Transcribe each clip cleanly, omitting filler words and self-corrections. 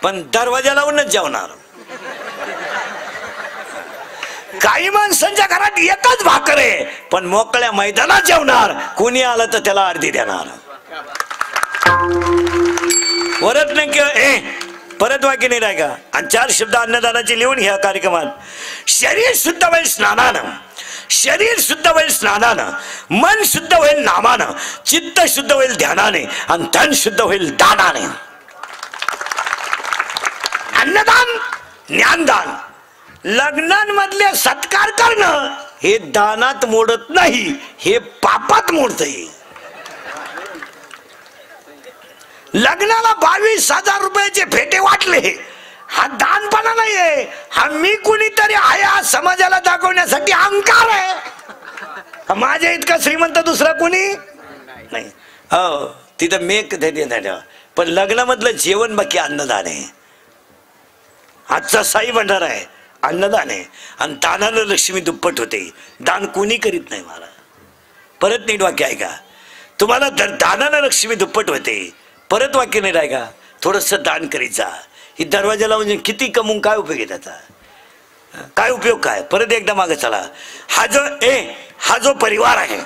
पण दरवाजा लावूनच जेवणार. काही माणसांच्या घरात एकच भाकर आहे पण मोकळ्या मैदानात जेवणार. कोणी आलं तर त्याला अर्धी देणार. परत नाही परत वाक्य नाही राहिला. आणि 4 शब्द अन्नदानाचे लिहून घ्या कार्यक्रमात. शरीर शुद्ध होईल स्नानानं, शरीर शुद्ध होईल स्नानानं, मन शुद्ध होईल नामानं, चित्त शुद्ध होईल ध्यानाने आणि धन शुद्ध होईल दानाने. अन्नदान, ज्ञानदान, लग्नांमधले सत्कार करणं हे दानात मोडत नाही, हे पापात मोडतंय. लग्नाला 22,000 रुपयाचे फेटे वाटले, हा दानपणा नाहीये, हा मी कुणीतरी आहे हा समाजाला दाखवण्यासाठी अहंकार आहे. माझ्या इतका श्रीमंत दुसरा कोणी नाही. हो तिथं मेक देते पण लग्नामधलं जेवण बाकी अन्नदान आहे. आजचा साई भंडारा आहे, अन्नदान आहे. आणि दानानं लक्ष्मी दुप्पट होते. दान कोणी करीत नाही मला. परत नीट वाक्य आहे का तुम्हाला. दानानं लक्ष्मी दुप्पट होते. परत वाक्य नाही राहिला. थोडस दान करीचा. ही दरवाजा लावून किती कमवून काय उपयोग आहे त्याचा, काय उपयोग काय. परत एकदा मागे चला. हा जो परिवार आहे,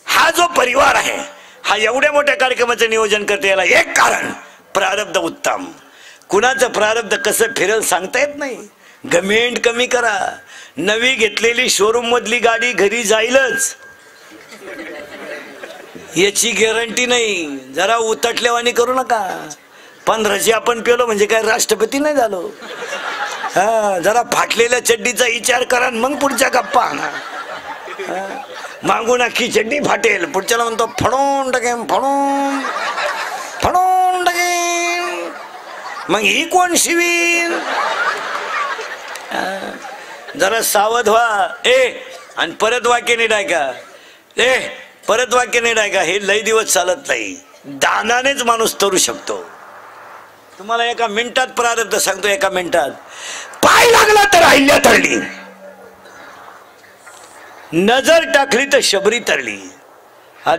हा जो परिवार आहे, हा एवढ्या मोठ्या कार्यक्रमाचं नियोजन करते याला एक कारण प्रारब्ध उत्तम. कुणाचं प्रारब्ध कसं फिरेल सांगता येत नाही. गमेंट कमी करा. नवी घेतलेली शोरूम मधली गाडी घरी जाईलच याची गॅरंटी नाही. जरा उतटलेवानी करू नका. 15ची आपण पेलो म्हणजे काय राष्ट्रपती नाही झालो. हा जरा फाटलेल्या चड्डीचा विचार करा मग पुढच्या गप्पा आणा. मागून अख्खी चड्डी फाटेल, पुढच्याला म्हणतो फडून टाकेन, फडून फडून टाकेन, मग ही कोण शिवीन. जरा सावध व्हा. आणि परत वाक्य नाही डायका. परत वाक्य नाही डायका. हे लई दिवस चालत नाही. दानानेच माणूस तरू शकतो. तुम्हाला एका मिनिटात प्रारब्ध सांगतो. एका मिनिटात पाय लागला तर अहिल्या तरली, नजर टाकली तर शबरी तरली,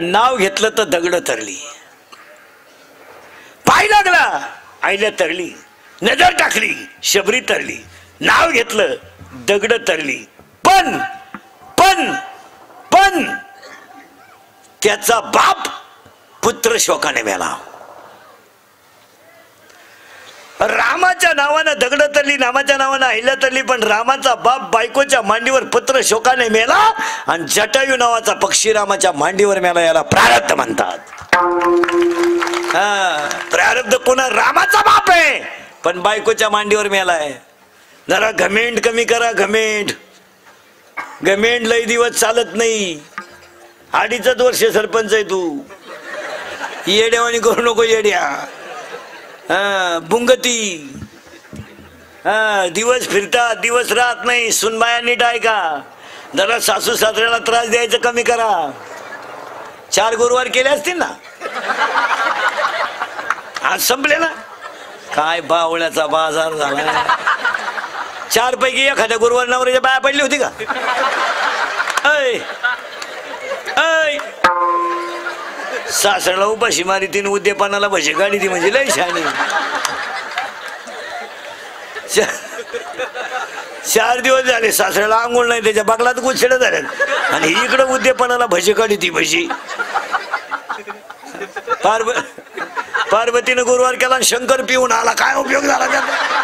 नाव घेतलं तर दगड तरली. पाय लागला अहिल्या तरली, नजर टाकली शबरी तरली, नाव घेतलं दगड तरली. पण पण पण त्याचा बाप पुत्र शोकाने मेला. रामाच्या नावानं दगड तरली, नामाच्या नावानं अहिल्या तरली, पण रामाचा बाप बायकोच्या मांडीवर पुत्र शोकाने मेला. आणि जटायू नावाचा पक्षी रामाच्या मांडीवर मेला. याला प्रारब्ध म्हणतात. प्रारब्ध कोणा रामाचा बाप आहे पण बायकोच्या मांडीवर मेलाय. जरा घमेंड कमी करा. घमेंड लई दिवस चालत नाही. 2.5 वर्ष सरपंच आहे तू. येड्यावानी करू नको. येड्या बुंगती. दिवस फिरतात, दिवस राहत नाही. सुनबाया नीट आहे का. जरा सासू सासऱ्याला त्रास द्यायचं कमी करा. 4 गुरुवार केले असतील ना. आज संपले ना. काय बावळ्याचा बाजार झाला. 4 पैकी एखाद्या गुरुवार नवऱ्याच्या बाया पडली होती का. सासऱ्याला उपाशी मारी तीन, उद्यापानाला भजी गाडी ती म्हणजे लय शानी. 4 दिवस झाले सासऱ्याला आंघोळ नाही, त्याच्या बागलात गुच्छेड झाल्या. आणि इकडं उद्यापानाला भजी काढी ती भजी. पार्वतीनं गुरुवार केला आणि शंकर पिऊन आला. काय उपयोग झाला त्याचा.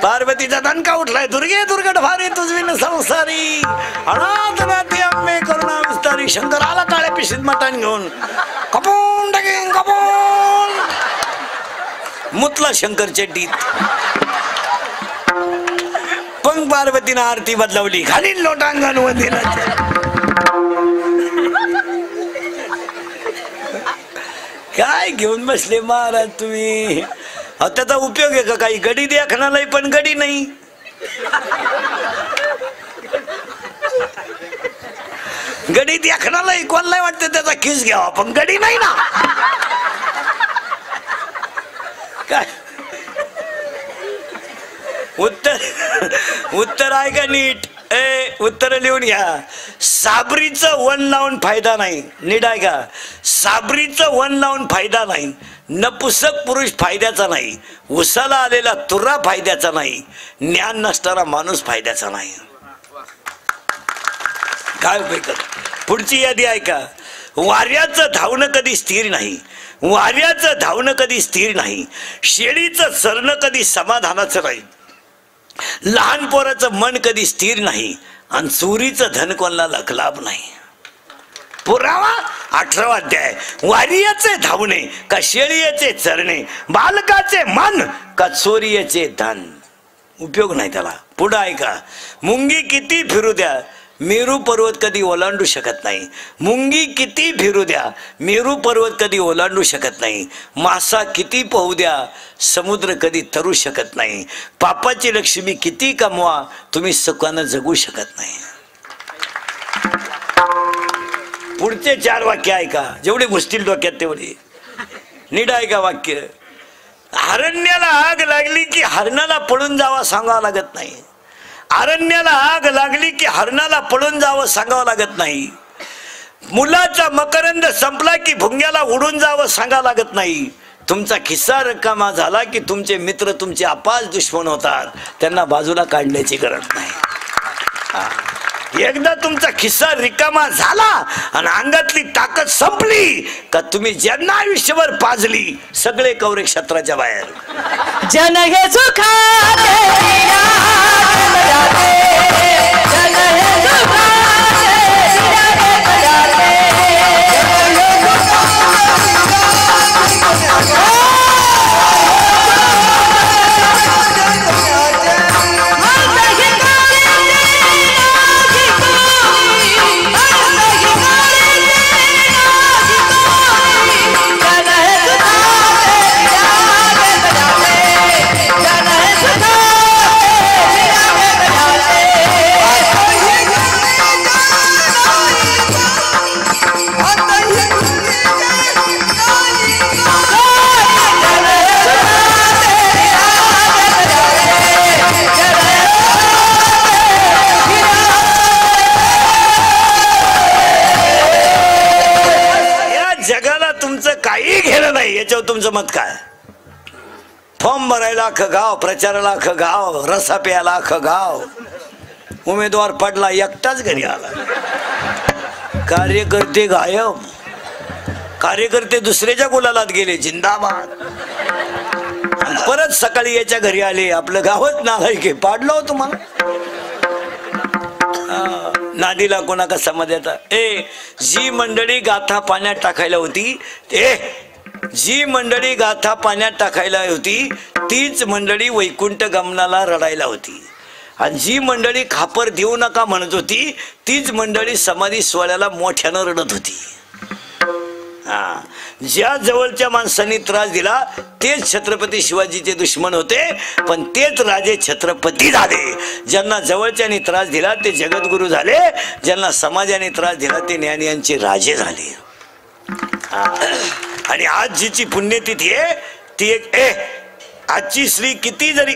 पार्वतीचा दणका उठलाय. दुर्गे दुर्गट भारी तुझविन संसारी, अनाथनाथी अंबे करुणा विस्तारी. शंकर आला काळ्या पिशीत मटण घेऊन. कपून टाकेन कपून. मुतला शंकर चड्डीत. पण पार्वतीनं आरती बदलवली. खाली लोटांगण वंदिनाच्या. काय घेऊन बसले महाराज तुम्ही. त्याचा उपयोग आहे का काही. गडी देखणालाही पण गडी नाही. गडी देखणालाही कोणालाही वाटतं त्याचा खिस घ्यावा, पण गडी नाही ना. काय उत्तर आहे का नीट. उत्तर लिहून घ्या. साबरीचं वन लावून फायदा नाही. नीट आहे का. साबरीचं वन लावून फायदा नाही. नपुसक पुरुष फायद्याचा नाही, उसाला आलेला तुरा फायद्याचा नाही, ज्ञान नसणारा माणूस फायद्याचा नाही. काय उपयोग? पुढची यादी ऐका. वाऱ्याचं धावणं कधी स्थिर नाही, वाऱ्याचं धावणं कधी स्थिर नाही, शेळीचं चरणं कधी समाधानाचं नाही, लहान पोराचं मन कधी स्थिर नाही, आणि चोरीचं धन कोणाला लाभ नाही. पुरावा 18वा अध्याय. वारियाचे धावणे का शेळीचे चरणे, बालकाचे मन का चोरीचे धन. उपयोग नाही त्याला. पुढं ऐका. मुंगी किती फिरू द्या, मेरू पर्वत कधी ओलांडू शकत नाही. मुंगी किती फिरू द्या, मेरू पर्वत कधी ओलांडू शकत नाही. मासा किती पोहू द्या, समुद्र कधी तरू शकत नाही. पापाची लक्ष्मी किती कमवा, तुम्ही सुखानं जगू शकत नाही. पुढचे 4 वाक्य ऐका, जेवढे घुसतील डोक्यात तेवढे नीट ऐका वाक्य. हरण्याला आग लागली की हरणाला पळून जावा सांगावं लागत नाही. अरण्याला आग लागली की हरणाला पळून जावं सांगावं लागत नाही. मुलाचा मकरंद संपला की भुंग्याला उडून जावं सांगावं लागत नाही. तुमचा खिस्सा रिकामा झाला की तुमचे मित्र तुमचे अपाच दुश्मन होतात, त्यांना बाजूला काढण्याची गरज नाही. एकदा तुमचा खिस्सा रिकामा झाला आणि अंगातली ताकद संपली का तुम्ही ज्यांना आयुष्यभर पाजली सगळे कौरे क्षेत्राच्या बाहेर. जन हे सुखाते काही घेणं नाही. याच्यावर तुमचं मत काय? फॉर्म भरायला अख्खं गाव, प्रचाराला अख्खं गाव, रसा प्यायला अख्खं गाव, उमेदवार पडला एकटाच घरी आला. कार्यकर्ते गायब, कार्यकर्ते दुसऱ्याच्या गुलालात गेले. जिंदाबाद. परत सकाळी याच्या घरी आले, आपलं गावच नालायक पाडलं हो तुम्हाला. नादीला कोणा का समज येता. जी मंडळी गाथा पाण्यात टाकायला होती, जी मंडळी गाथा पाण्यात टाकायला होती तीच मंडळी वैकुंठ गमनाला रडायला होती. आणि जी मंडळी खापर देऊ नका म्हणत होती तीच मंडळी समाधी सोहळ्याला मोठ्यानं रडत होती. ज्या जवळच्या माणसांनी त्रास दिला तेच छत्रपती शिवाजीचे दुश्मन होते, पण तेच राजे छत्रपती झाले. ज्यांना जवळच्यानी त्रास दिला ते जगद्गुरु झाले, ज्यांना समाजाने त्रास दिला ते ज्ञानियांचे राजे झाले. आणि आज जीची पुण्यतिथी आहे ती एक आजची स्त्री किती जरी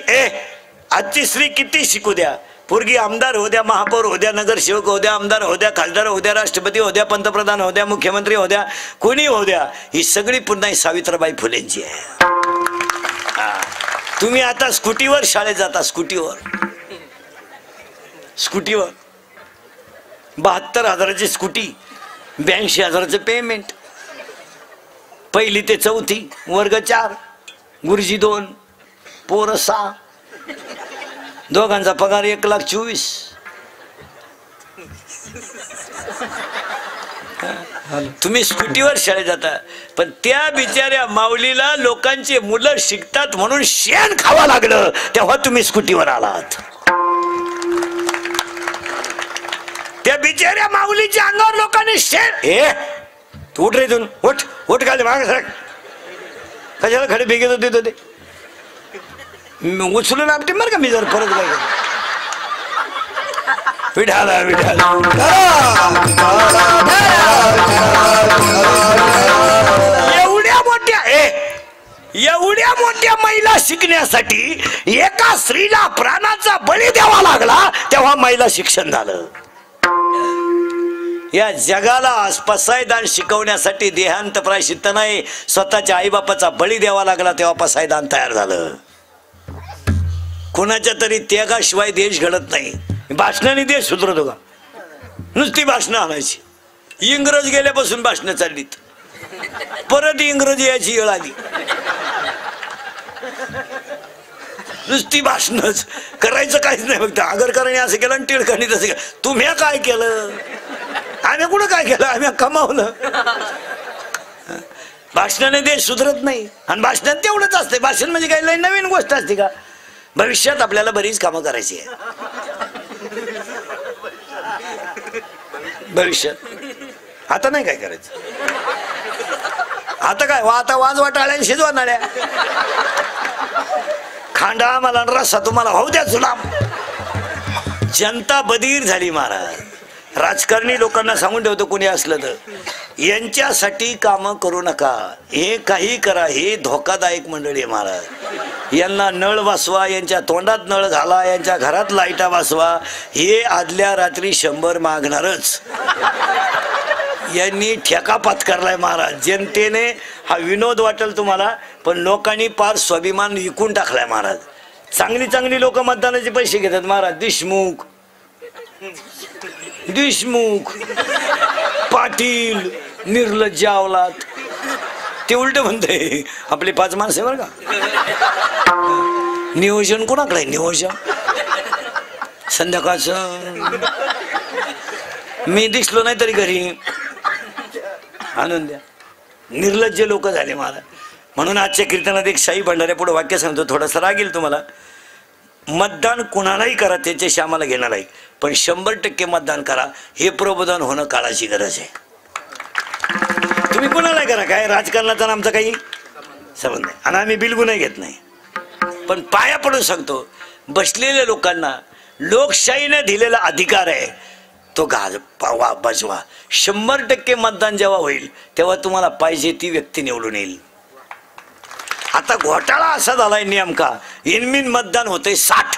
आजची स्त्री किती शिकू द्या, पोरगी आमदार हो द्या, महापौर हो द्या, नगरसेवक हो द्या, आमदार हो द्या, खासदार हो द्या, राष्ट्रपती हो द्या, पंतप्रधान हो द्या, मुख्यमंत्री हो द्या, कोणी हो द्या, ही सगळी पुन्हा सावित्रीबाई फुलेंची आहे. तुम्ही आता स्कूटीवर शाळेत जाता, स्कूटीवर 72,000ची स्कूटी, 82,000चं पेमेंट. 1ली ते 4थी, वर्ग 4, गुरुजी 2, पोरं 6, दोघांचा पगार 1,24,000. तुम्ही स्कूटीवर शाळेत जाता, पण त्या बिचाऱ्या माऊलीला लोकांची मुलं शिकतात म्हणून शेण खावा लागलं तेव्हा तुम्ही स्कूटीवर आलात. त्या बिचाऱ्या माऊलीच्या अंगावर लोकांनी शेण. तू उठ रे, इथून उठ, उठ खाली मागे सरक. कशाला खडे भेगेत होते ते उचलून आपटे बरं का मी जर परत काय विठाला विठाला. एवढ्या मोठ्या महिला शिकण्यासाठी एका स्त्रीला प्राणाचा बळी द्यावा लागला तेव्हा महिला शिक्षण झालं. या जगाला पसायदान शिकवण्यासाठी देहांत प्रायश्चित्त नाही, स्वतःच्या आईबापाचा बळी द्यावा लागला तेव्हा पसायदान तयार झालं. कोणाच्या तरी त्यागाशिवाय देश घडत नाही. भाषणाने देश सुधरतो का? नुसती भाषणं आणायची. इंग्रज गेल्यापासून भाषणं चाललीत, परत इंग्रजी याची वेळ आली. नुसती भाषणच करायचं काहीच नाही. फक्त आगरकरांनी असं केलं आणि टिळकांनी तसं केलं. तुम्ही काय केलं? आम्ही कुठं काय केलं? आम्ही कमावलं. भाषणाने देश सुधरत नाही. आणि भाषणात तेवढंच असते. भाषण म्हणजे काही लई नवीन गोष्ट असते का? भविष्यात आपल्याला बरीच कामं करायची आहे. भविष्यात आता नाही काय करायचं. आता काय आता वाजवा टाळ्या शिजवा नाड्या. खांडा मला रस्सा तुम्हाला होऊ द्या जुलाम. जनता बधीर झाली महाराज. राजकारणी लोकांना सांगून ठेवतो कोणी असलं तर, यांच्यासाठी कामं करू नका. हे काही करा, हे धोकादायक मंडळी आहे महाराज. यांना नळ वाचवा, यांच्या तोंडात नळ घाला, यांच्या घरात लाईटा वाचवा. हे आदल्या रात्री 100 मागणारच. यांनी ठेका पत्करलाय महाराज. जनतेने हा विनोद वाटेल तुम्हाला, पण लोकांनी पार स्वाभिमान विकून टाकलाय महाराज. चांगली चांगली लोक मतदानाचे पैसे घेतात महाराज. देशमुख पाटील निर्लज्ज अवलाद. ते उलट म्हणते आपले 5 माणसं बरं का. नियोजन कोणाकडे आहे? नियोजन संध्याकाळचं मी दिसलो नाही तरी घरी आणून द्या. निर्लज्ज लोक झाले महाराज. म्हणून आजच्या कीर्तनात एक शाही भंडाऱ्या पुढे वाक्य सांगतो, थोडासा राग येईल तुम्हाला. मतदान कुणालाही करा, त्याच्याशी आम्हाला घेणार नाही, पण 100% मतदान करा. हे प्रबोधन होणं काळाची गरज आहे. तुम्ही कुणालाही करा, काय राजकारणाचा आमचा काही संबंध नाही आणि आम्ही बिलकुल नाही घेत नाही. पण पाया पडून सांगतो, बसलेल्या लोकांना लोकशाहीने दिलेला अधिकार आहे तो बजवा. 100% मतदान जेव्हा होईल तेव्हा तुम्हाला पाहिजे ती व्यक्ती निवडून येईल. आता घोटाळा असा झालाय नेमका, इनमिन मतदान होतंय 60.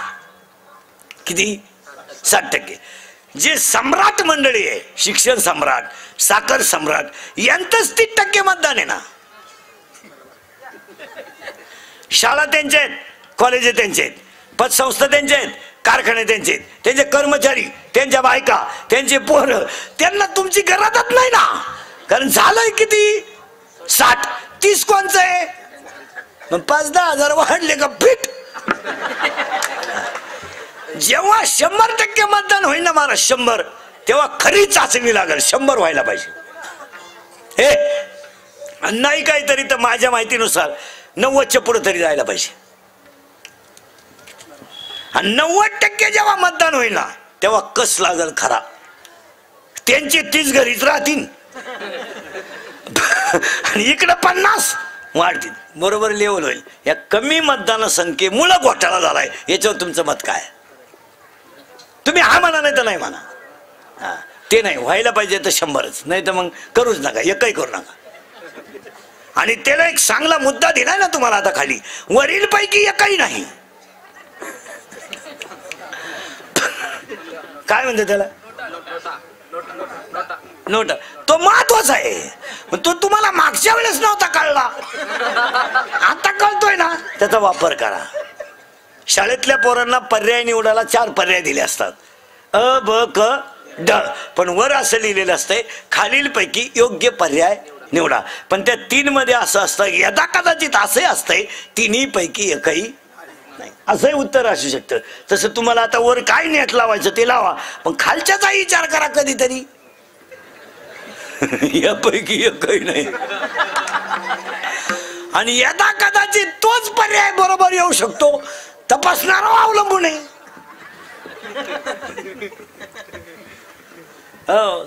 किती? 60%. जे सम्राट मंडळी आहे, शिक्षण सम्राट, साखर सम्राट, यांचंच 30% मतदान आहे ना. शाळा त्यांच्या आहेत, कॉलेज त्यांचे आहेत, पतसंस्था त्यांच्या आहेत, कारखाने त्यांचे आहेत, त्यांचे कर्मचारी, त्यांच्या बायका, त्यांचे पोरं, त्यांना तुमची गरजच नाही ना. कारण झालंय किती? 60. 30 कोणचं आहे? मग 5-10 हजार वाढले का फिट. जेव्हा 100% मतदान होईल ना महाराज, 100, तेव्हा खरी चाचणी लागेल. 100 व्हायला पाहिजे. हे नाही काहीतरी तर माझ्या माहितीनुसार 90च्या पुढे तरी जायला पाहिजे. आणि 90% जेव्हा मतदान होईल ना तेव्हा कस लागल खरा. त्यांचे 30 घरीच राहतील आणि इकडे 50 वाढतील. बरोबर लेवल होईल. या कमी मतदान संख्येमुळे घोटाळा झालाय. याच्यावर तुमचं मत काय? तुम्ही हा म्हणा नाही तर नाही म्हणा. हा, ते नाही व्हायला पाहिजे तर 100च, नाही तर मग करूच नका, एकही करू नका. आणि त्याला एक चांगला मुद्दा दिलाय ना तुम्हाला आता खाली, वरील पैकी एकही नाही. काय म्हणते त्याला? नोटा. तो महत्वाचा आहे. तो तुम्हाला मागच्या वेळेस नव्हता कळला, आता कळतोय ना. त्याचा वापर करा. शाळेतल्या पोरांना पर्याय निवडायला 4 पर्याय दिले असतात, अ ब क ड. पण वर असं लिहिलेलं असतंय, खालील पैकी योग्य पर्याय निवडा. पण त्या 3 मध्ये असं असतं, यदा कदाचित असंही असतंय 3 पैकी एकही नाही, असंही उत्तर असू शकतं. तसं तुम्हाला आता वर काय नेट लावायचं ते लावा, पण खालच्याचा विचार करा कधीतरी. यापैकी एकही नाही. आणि यदा कदाचित तोच पर्याय बरोबर येऊ शकतो, तपासणार अवलंबून आहे.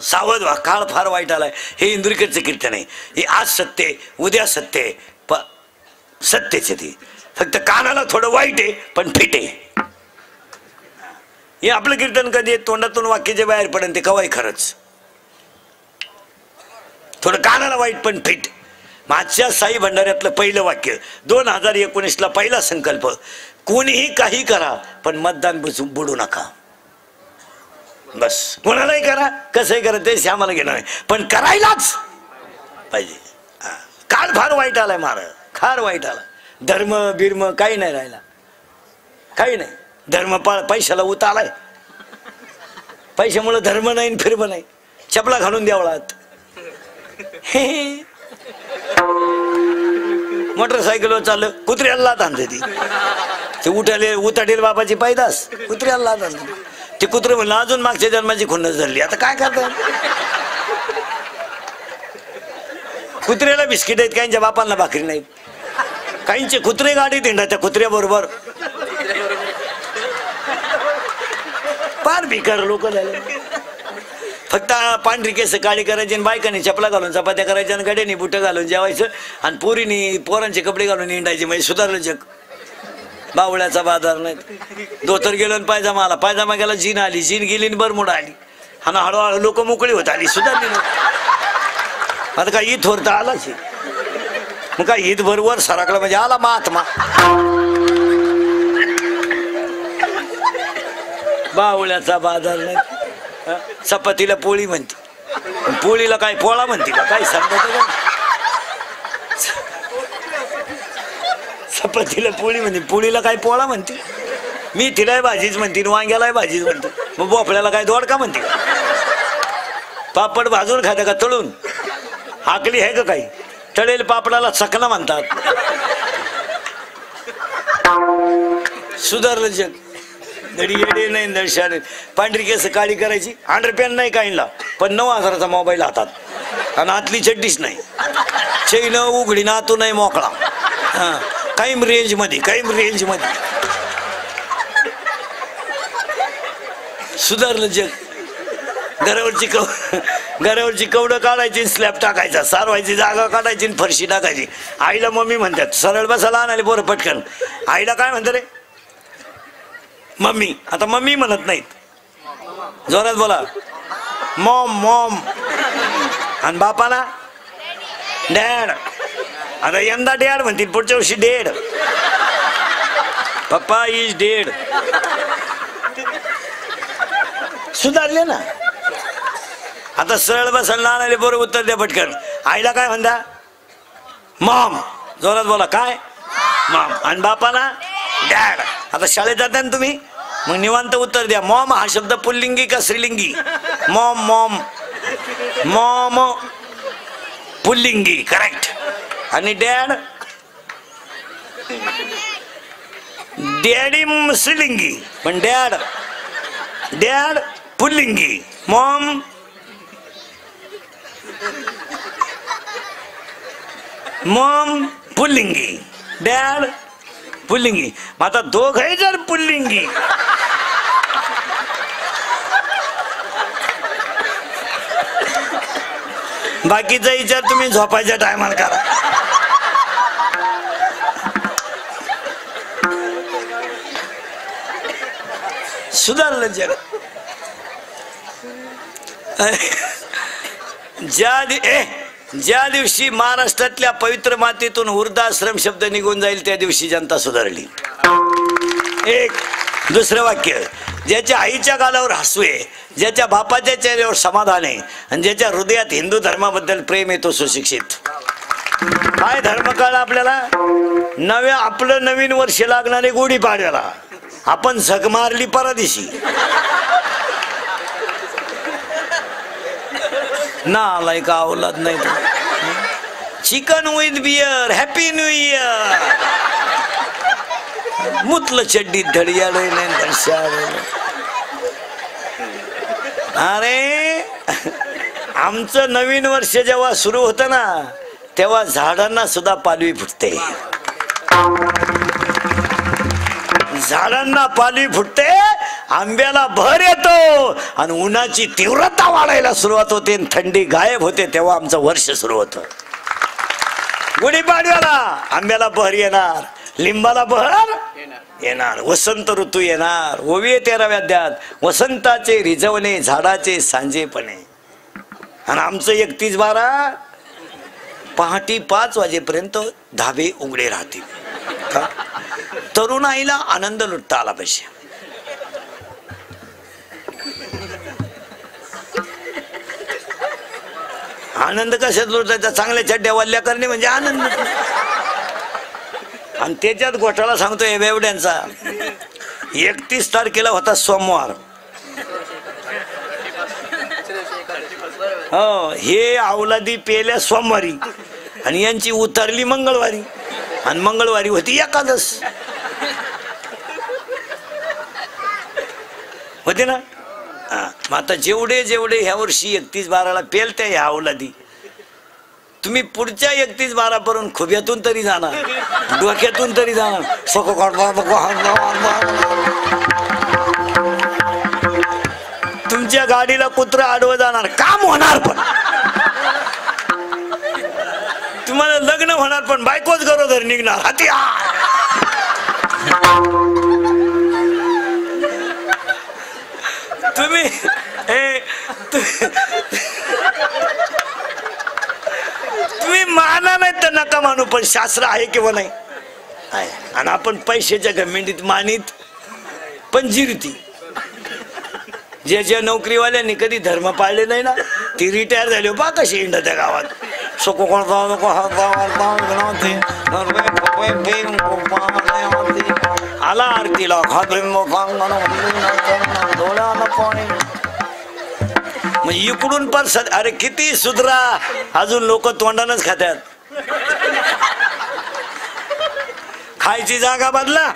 सावध व्हा, काळ फार वाईट आलाय. हे इंद्रिकेचं कीर्तन आहे. हे आज सत्य, उद्या सत्य, सत्यच आहे. फक्त कानाला थोडं वाईट आहे पण फिट आहे. हे आपलं कीर्तन कधी तोंडातून वाक्य जे बाहेर पडेल ते कवाय खरंच. थोडं कानाला वाईट पण फिट. मागच्या साई भंडाऱ्यातलं पहिलं वाक्य 2019ला पहिला संकल्प, कोणीही काही करा पण मतदान बुडू नका. बस कोणालाही करा कसंही करा ते आम्हाला घेणार नाही पण करायलाच पाहिजे. काळ फार वाईट आलाय महाराज फार वाईट आला. धर्म बिर्म काही नाही राहिला काही नाही. धर्म पैशाला उत आलाय पैशामुळे धर्म नाही फिरम नाही. चपला घालून द्यावळात मोटरसायकलवर चाललं कुत्र्याला लात आणते ती उताडेल बाबाची पायदास कुत्र्याला लात आणते. ते कुत्रे म्हणलं अजून मागच्या जन्माची खुन्नस धरली आता काय करतात. कुत्र्याला बिस्किट आहेत काहींच्या बापांना भाकरी नाहीत. काहींचे कुत्रे गाडीत हिंडा त्या कुत्र्या बरोबर फार भिकार लोक झाले. फक्त पांढरी केस काळी करायची आणि बायकांनी चपला घालून चपात्या करायच्या आणि गड्यानी बुटं घालून जेवायचं आणि पोरीनी पोरांचे कपडे घालून हिंडायचे म्हणजे सुधारलं जग. बावळ्याचा बाजार नाही. धोतर गेलो आणि पायजामा गेला जीन आली जीन गेली आणि बरमुडा आली आणि हळूहळू लोक मोकळी होत आली सुधारली लोक. आता काय ईद होरता आलाच मग काय ईद बरोबर सरकला म्हणजे आला महात्मा. बावळ्याचा बाजार नाही. चपातीला पोळी म्हणते पोळीला काय पोळा म्हणते का काय समजत. चपातीला पोळी म्हणते पोळीला काय पोळा म्हणते. मी तिलाही भाजीच म्हणते वांग्यालाही भाजीच म्हणते मग बोपड्याला काय दोडका म्हणते का. पापड भाजून खाते का तळून आकली आहे का काही. तळेल पापडाला चकना म्हणतात. सुधारलं जग. दडी येडे नाही दर्शन पांढरी केस काळी करायची अंडरपॅन नाही काहींना पण 9,000चा मोबाईल हातात आणि आतली चड्डीच नाही चैन उघडी ना तो नाही मोकळा. काही रेंज मध्ये सुधारलं जग. घरावरची कवडं काढायची स्लॅब टाकायचा सारवायची जागा काढायची फरशी टाकायची. आईला मम्मी म्हणतात सरळ बसायला आणाले बरं पटकन. आईला काय म्हणतात रे मम्मी. आता मम्मी म्हणत नाहीत जोरात बोला मॉम मॉम. आणि बापाला डॅड. आता यंदा डॅड म्हणतील पुढच्या वर्षी डेड. पप्पा इज डेड. सुधारले ना. आता सरळ बसायला आणाले बरोबर उत्तर द्या पटकन. आईला काय म्हणता मॉम. जोरात बोला काय मॉम. आणि बापाला डॅड. आता शाळेत जाता ना तुम्ही मग निवांत उत्तर द्या. मॉम हा शब्द पुल्लिंगी का स्त्रीलिंगी. मॉम मॉम मॉम पुल्लिंगी करेक्ट. आणि डॅड डॅडी स्त्रीलिंगी पण डॅड पुल्लिंगी. मॉम पुल्लिंगी डॅड पुल्लिंगी. आता दोघे जर पुल्लिंगी बाकीचा विचार तुम्ही झोपायच्या टायमाला करा. सुधारलं जग. ज्या दिवशी महाराष्ट्रातल्या पवित्र मातीतून वृद्धाश्रम शब्द निघून जाईल त्या दिवशी जनता सुधारली. एक दुसरं वाक्य ज्याच्या आईच्या गालावर हसू आहे ज्याच्या बापाच्या चेहऱ्यावर समाधान आहे आणि ज्याच्या हृदयात हिंदू धर्माबद्दल प्रेम आहे तो सुशिक्षित. काय धर्म कळलं आपल्याला. आपलं नवीन वर्ष लागणारे गुढीपाडव्याला आपण झक मारली परदिशी ना आलाय का अवलाद नाही. Chicken with beer happy new year. मुतलं चड्डीत धडिया नाही दर्शा. अरे आमचं नवीन वर्ष जेव्हा सुरू होतं ना तेव्हा झाडांना सुद्धा पालवी फुटते. झाडांना पालवी फुटते आंब्याला भर येतो आणि उन्हाची तीव्रता वाढायला सुरुवात होते आणि थंडी गायब होते तेव्हा आमचं वर्ष सुरू होतं. गुढीपाडव्याला आंब्याला बहर येणार लिंबाला बहर येणार वसंत ऋतू येणार. ओविये 13व्या अध्यायात वसंताचे रिझवणे झाडाचे सांजेपणे. आणि आमचं 31/12 पहाटे 5 वाजेपर्यंत धाबे उघडे राहतील. तरुणाईला आनंद लुटता आला पाहिजे. आनंद कशात लुटायचा? चांगल्या चड्ड्या वल्ल्या करणे म्हणजे आनंद. आणि त्याच्यात घोटाळा सांगतोय बेवड्यांचा. 31 तारखेला होता सोमवार. हो, हे अवलादी पेल्या सोमवारी आणि यांची उतरली मंगळवारी, आणि मंगळवारी होती एकादश. होते ना. मग आता जेवढे जेवढे ह्या वर्षी 31/12 पेलत्या ह्या अवलादी, तुम्ही पुढच्या 31/12 पर्यंत खुब्यातून तरी जाणार, डोक्यातून तरी जाणार. तुमच्या गाडीला कुत्रा आडवं जाणार, काम होणार पण तुम्हाला लग्न होणार पण बायकोच गरोदर निघणार. हाती तुम्ही तुम्ही माना नाही तर नका मानू, पण शास्त्र आहे किंवा नाही आहे. आणि आपण पैशाच्या घमेंडीत मानित पण जिरती. ज्या नोकरीवाल्यांनी कधी धर्म पाळले नाही ना, ती रिटायर झाली बा कशी इंड त्या गावात. आला आरतीला मग इकडून पण अरे किती सुधरा, अजून लोक तोंडानच खात्यात. खायची जागा बदला.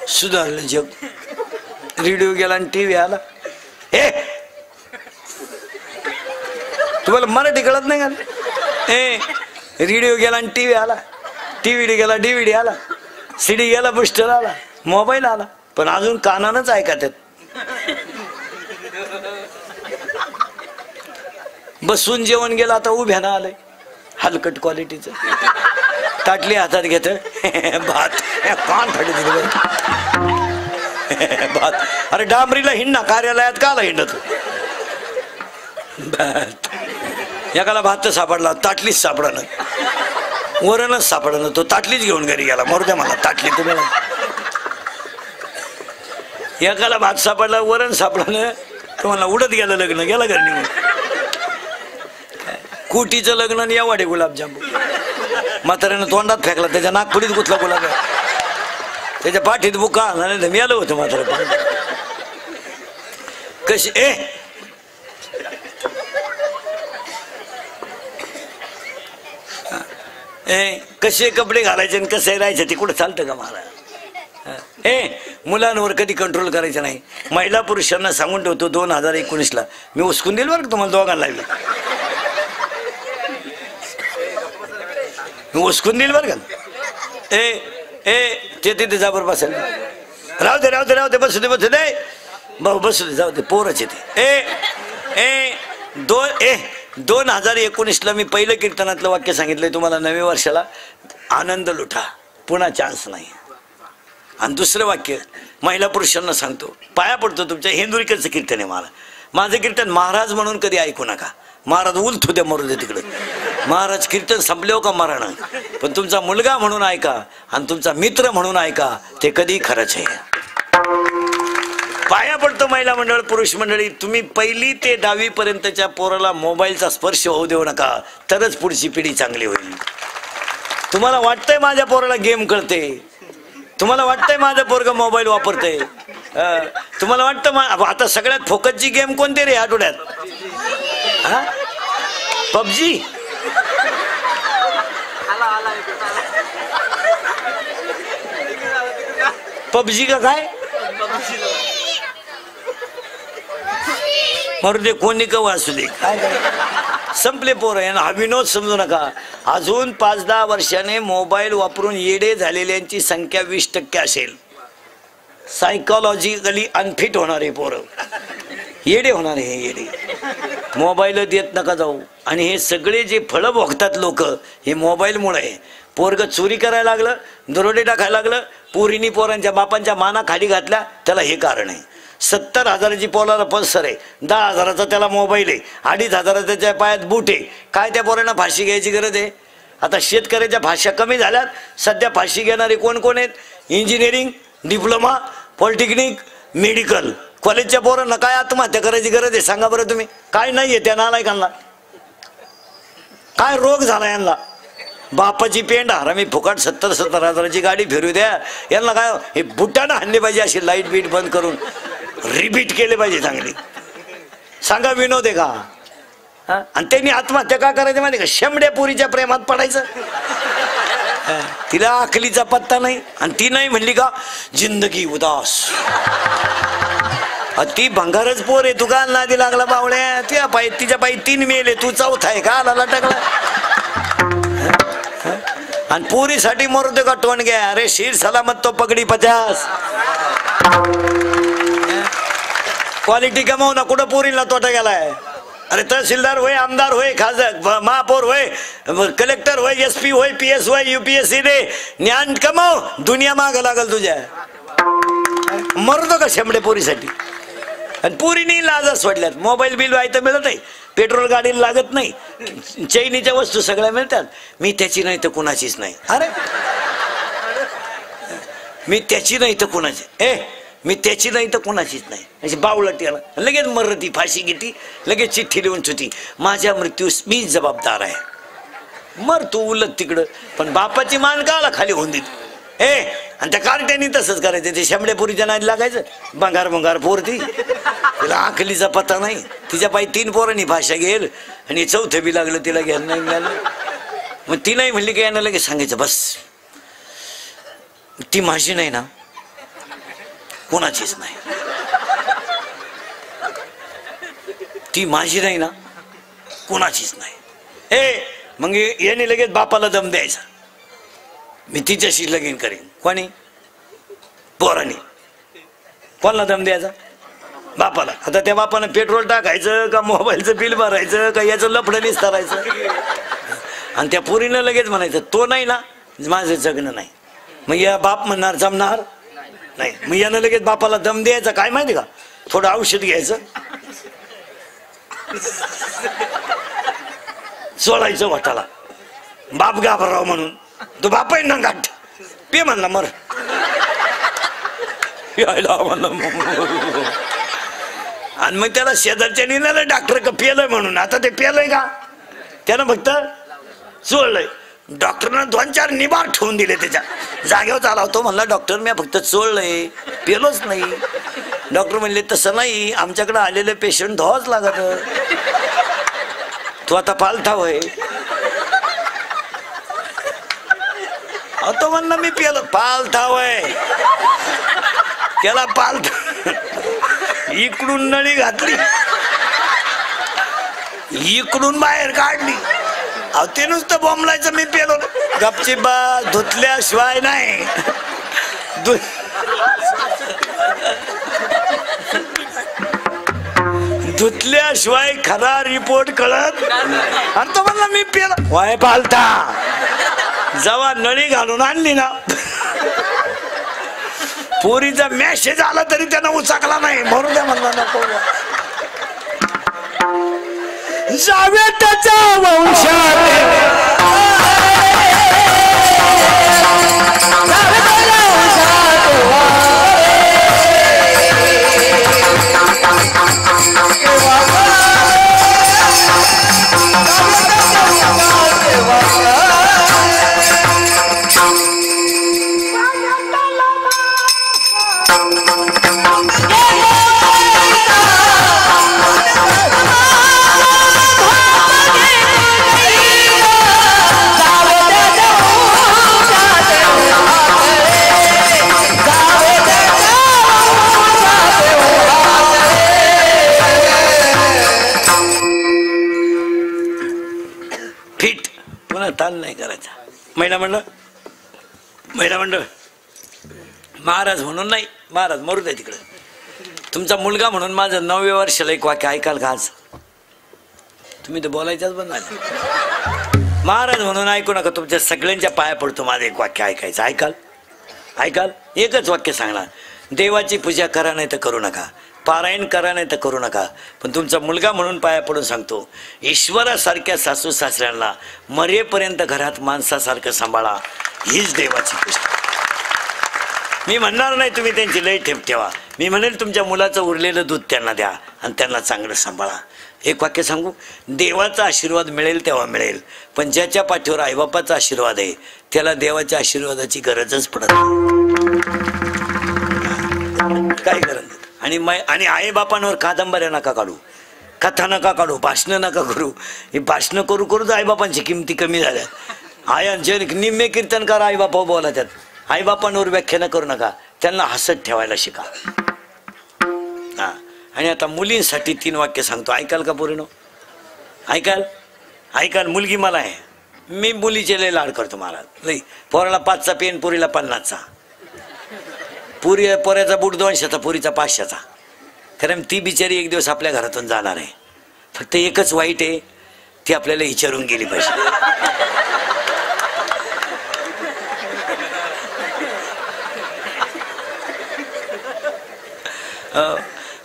सुधारलं जग. रेडिओ गेला आणि टीव्ही आला. हे तुम्हाला मराठी कळत नाही का? रेडिओ गेला आणि टीव्ही आला, टीव्ही गेला DVD आला, CD गेला, बुस्टर आला, मोबाईल आला, पण अजून कानानच ऐकत आहेत. बसून जेवण गेलं, आता उभ्यानं आलंय हलकट क्वालिटीचं. ताटली हातात घेत भात, कान फाटी दिली भात. अरे डांबरीला हिंडा, कार्यालयात काला हिंडत? भात एकाला भात सापडला, ताटलीच सापडणं, वरणच सापडणं, तो ताटलीच घेऊन घरी गेला. मरू द्या मला ताटली तुम्ही. एकाला भात सापडला, वरण सापडणं, तुम्हाला उडत गेलं लग्न, गेला घरी निघून. कुटीचं लग्न आणि एवढे गुलाबजामू म्हाताऱ्यानं तोंडात फेकला, त्याच्या नागपुडीत गुतला गुलाब, त्याच्या पाठीत बुका मिळालं होतं म्हातारा. कशी कसे कपडे घालायचे आणि कसे राहायचे ते कुठं चालतं का महाराज? मुलांवर कधी कंट्रोल करायचं नाही. महिला पुरुषांना सांगून ठेवतो 2019ला मी उचकून देईल बरं का तुम्हाला दोघांना. मी उचकून देईल बरं का. ते तिथे जा बरं बसायला. राहू दे राहू दे राहू दे, बसू दे बसू दे भाऊ, बसू दे, जाऊ दे, पोरच येते. 2019ला मी पहिलं कीर्तनातलं वाक्य सांगितलंय तुम्हाला. नव्या वर्षाला आनंद लुटा, पुन्हा चान्स नाही. आणि दुसरं वाक्य महिला पुरुषांना सांगतो, पाया पडतो तुमच्या. हेंदुरीकडचं कीर्तन आहे मला. माझं कीर्तन महाराज म्हणून कधी ऐकू नका. महाराज उलथू द्या, मरू दे तिकडे. महाराज कीर्तन संपल्यावर का मरण, पण तुमचा मुलगा म्हणून ऐका आणि तुमचा मित्र म्हणून ऐका, ते कधी खरंच आहे. पाया पडतो महिला मंडळ, पुरुष मंडळी, तुम्ही 1ली ते 10वी पर्यंतच्या पोराला मोबाईलचा स्पर्श होऊ देऊ नका, तरच पुढची पिढी चांगली होईल. तुम्हाला वाटतंय माझ्या पोराला गेम कळते, तुम्हाला वाटतंय माझं पोरग मोबाईल वापरते, तुम्हाला वाटतं आता सगळ्यात फोकसची गेम कोणती रे आठवड्यात? PUBG. PUBG का काय मरू दे, कोणी कवा असू दे, काय संपले पोर आहे ना. हा विनोद समजू नका. अजून 5-10 वर्षाने मोबाईल वापरून येडे झालेल्यांची संख्या 20% असेल. सायकोलॉजिकली अनफिट होणारे पोरं येडे होणारे. हे येडे मोबाईल देत नका जाऊ. आणि हे सगळे जे फळं भोगतात लोक, हे मोबाईलमुळे. पोरग चोरी करायला लागलं, दरोडे टाकायला लागलं, पोरीनी पोरांच्या बापांच्या माना खाली घातल्या, त्याला हे कारण आहे. 70,000ची पोराला पल्सर आहे, 10,000चा त्याला मोबाईल आहे, 2,500 त्याच्या पायात बूट आहे. काय त्या पोरांना फाशी घ्यायची गरज आहे? आता शेतकऱ्याच्या फाश्या कमी झाल्यात. सध्या फाशी घेणारे कोण कोण आहेत? इंजिनिअरिंग, डिप्लोमा, पॉलिटेक्निक, मेडिकल कॉलेजच्या पोरांना काय आत्महत्या करायची गरज आहे सांगा बरं तुम्ही? काय नाहीये त्या नालायकांना? काय रोग झाला यांना? बापाची पेंड हरामी फुकट 70-70 हजाराची गाडी फिरू द्या यांना. काय हे बुटानं हाणले पाहिजे, अशी लाईट बीट बंद करून रिपीट केले पाहिजे चांगली. सांगा विनोद आहे का? आणि त्यांनी आत्महत्या का करायची माहिती का? शेंबड्या पोरीच्या प्रेमात पडायचं. तिला अकलीचा पत्ता नाही आणि ती नाही म्हणली का जिंदगी उदास. ती भंगारच पोर आहे, तू का नादी लागला बावळ्या? तिच्या पायी 3 मेले, तू चौथा आहे का आला टाकला? आणि पोरीसाठी मरतो का टोन घ्या? अरे शीर सलामत तो पगडी 50. क्वालिटी कमावू ना, कुठं पोरीला तोटा गेलाय? अरे तहसीलदार होय, आमदार होय, खासदार महापौर होय, कलेक्टर होय, SP होय, PS होय, UPSC दे, ज्ञान कमाव, दुनिया माग लागल तुझ्या. मरतो का शेंबडे पोरीसाठी? आणि पोरीनी लाजच सोडल्यात. मोबाईल बिल व्हायचं मिळत नाही, पेट्रोल गाडीला लागत नाही, चैनीच्या वस्तू सगळ्या मिळतात. मी त्याची नाही तर कुणाचीच नाही. अरे मी त्याची नाही तर कुणाची, मी त्याची नाही तर कुणाचीच नाही. अशी बावळट याला लगेच मरती, फाशी घेती, लगेच चिठ्ठी लिहून छुती, माझ्या मृत्यूस मी जबाबदार आहे. मर तू उलट तिकडं, पण बापाची मान काला खाली होऊन देत. आणि त्या कार्ट्यानी तसंच करायचं. ते शेंबड्यापुरीच्या नादी लागायचं. भंगार पोरती, तिला आखलीचा पत्ता नाही. तिच्या पायी 3 पोरांनी भाषा घेईल आणि 4थं बी लागलं तिला घ्यायला नाही मिळालं. मग ती नाही म्हणली की यांना लगेच सांगायचं बस ती माझी नाही ना, कोणाचीच नाही. ती माझी नाही ना, कोणाचीच नाही. मग याने लगेच बापाला दम द्यायचा, मी तिच्याशी लगीन करीन. कोणी? पोरांनी. कोणाला दम द्यायचा? बापाला. आता त्या बापानं पेट्रोल टाकायचं का मोबाईलचं बिल भरायचं का याचं लफडं निस्तारायचं? आणि त्या पोरीनं लगेच म्हणायचं तो नाही ना, माझं जगणं नाही. मग या बाप म्हणणार जमणार नाही. मग यानं लगेच बापाला दम द्यायचा. काय माहिती का? थोडं औषध घ्यायचं, सोडायचं वाटाला, बाप घाबराव म्हणून. तो बाप आहे ना गाठ पे म्हणला मर यायला म्हणलं. आणि मग त्याला शेजारच्या नेलं डॉक्टर का पेलय म्हणून. आता ते पेलय का? त्यानं फक्त चोळलंय. डॉक्टरनं 2-4 निबार ठेवून दिले त्याच्या जागेवर. चाला होतो म्हणला डॉक्टर मी फक्त चोळलंय, पेलोच नाही. डॉक्टर म्हणले तसं नाही, आमच्याकडे आलेले पेशंट धुवाच लागत. तू आता पालथा होय. तो म्हणला मी पेलो. पालथा होय, त्याला पालथा. इकडून नळी घातली, इकडून बाहेर काढली. ते नुसतं बोंबलायचं मी पेलो. गपची बा, धुतल्याशिवाय नाही. धुतल्याशिवाय खरा रिपोर्ट कळत. आणि तो म्हणला मी पेलो. वाय पालता, जेव्हा नळी घालून आणली ना, पोरीचा मेसेज आला तरी त्यानं उचाकला नाही. म्हणून त्या म्हणला नको जावे त्याच्या वंशात. ताल नाही करायचा. महिला मंडळ महाराज म्हणून नाही, महाराज मरू द्या तिकडे. तुमचा मुलगा म्हणून माझं 9व्या वर्षाला एक वाक्य ऐकाल का आज? तुम्ही तर बोलायच्याच बंद झाले. महाराज म्हणून ऐकू नका, तुमच्या सगळ्यांच्या पाया पडतो. माझं एक वाक्य ऐकायचं. ऐकाल? एकच वाक्य सांगणार. देवाची पूजा करा नाही तर करू नका, पारायण करा नाही तर करू नका, पण तुमचा मुलगा म्हणून पाया पडून सांगतो, ईश्वरासारख्या सासू सासऱ्यांना मरेपर्यंत घरात माणसासारखं सांभाळा. हीच देवाची पूजा. मी म्हणणार नाही तुम्ही त्यांची लय ठेप ठेवा. मी म्हणेल तुमच्या मुलाचं उरलेलं दूध त्यांना द्या आणि त्यांना चांगलं सांभाळा. एक वाक्य सांगू, देवाचा आशीर्वाद मिळेल तेव्हा मिळेल, पण ज्याच्या पाठीवर आईबापाचा आशीर्वाद आहे त्याला देवाच्या आशीर्वादाची गरजच पडत नाही. काय गरज नाही. आणि आईबापांवर कादंबऱ्या नका काढू, कथा नका काढू, भाषणं नका करू. ही भाषणं करू करूच आईबापांची किमती कमी झाल्या. आयांचे निम्मे कीर्तनकार आईबापा बोला, त्यात आईबापांवर व्याख्यानं करू नका, त्यांना हसत ठेवायला शिका. हा, आणि आता मुलींसाठी 3 वाक्य सांगतो, ऐकाल का पोरीनो? ऐकाल. मुलगी मला आहे, मी मुलीचे लय लाड करतो महाराज. नाही, पोराला 5चा पेन, पोरीला 50चा. पोऱ्याचा बूट 200चा, पोरीचा 500चा. कारण ती बिचारी एक दिवस आपल्या घरातून जाणार आहे. फक्त एकच वाईट आहे, ती आपल्याला विचारून गेली पाहिजे.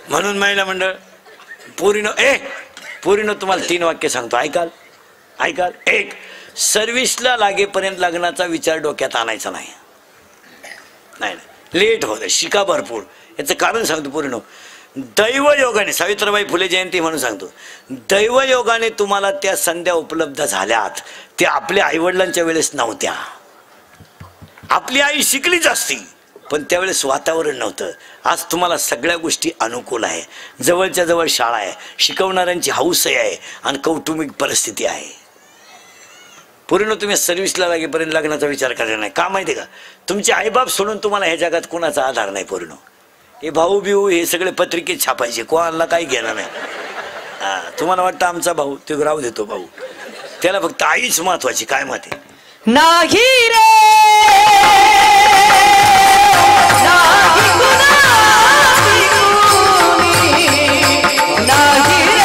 म्हणून महिला मंडळ पोरीनो तुम्हाला 3 वाक्य सांगतो, ऐकाल. 1, सर्व्हिसला लागेपर्यंत लग्नाचा विचार डोक्यात आणायचा नाही. लेट होतं, शिका भरपूर. याचं कारण सांगतो पोरीनो, दैवयोगाने, सावित्रीबाई फुले जयंती म्हणून सांगतो, दैवयोगाने तुम्हाला त्या संध्या उपलब्ध झाल्यात, त्या आपल्या आईवडिलांच्या वेळेस नव्हत्या. आपली आई शिकलीच असती, पण त्यावेळेस वातावरण नव्हतं. आज तुम्हाला सगळ्या गोष्टी अनुकूल आहे, जवळच्या जवळ शाळा आहे, शिकवणाऱ्यांची हौस आहे आणि कौटुंबिक परिस्थिती आहे. पूर्ण तुम्ही सर्व्हिसला लागेपर्यंत लग्नाचा विचार करायचा नाही. का माहिती का? तुमचे आईबाप सोडून तुम्हाला ह्या जगात कोणाचा आधार नाही. पूर्ण हे भाऊ बिऊ हे सगळे पत्रिकेत छापायचे, कोणाला काही घेणार नाही. तुम्हाला वाटतं आमचा भाऊ, ते राहू देतो भाऊ, त्याला फक्त आईच महत्वाची. काय मत आहे? नाही रे नाही कुणाची कोणी, नाही रे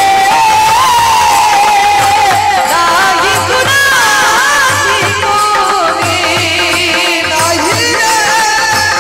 नाही कुणाची कोणी, नाही रे नाही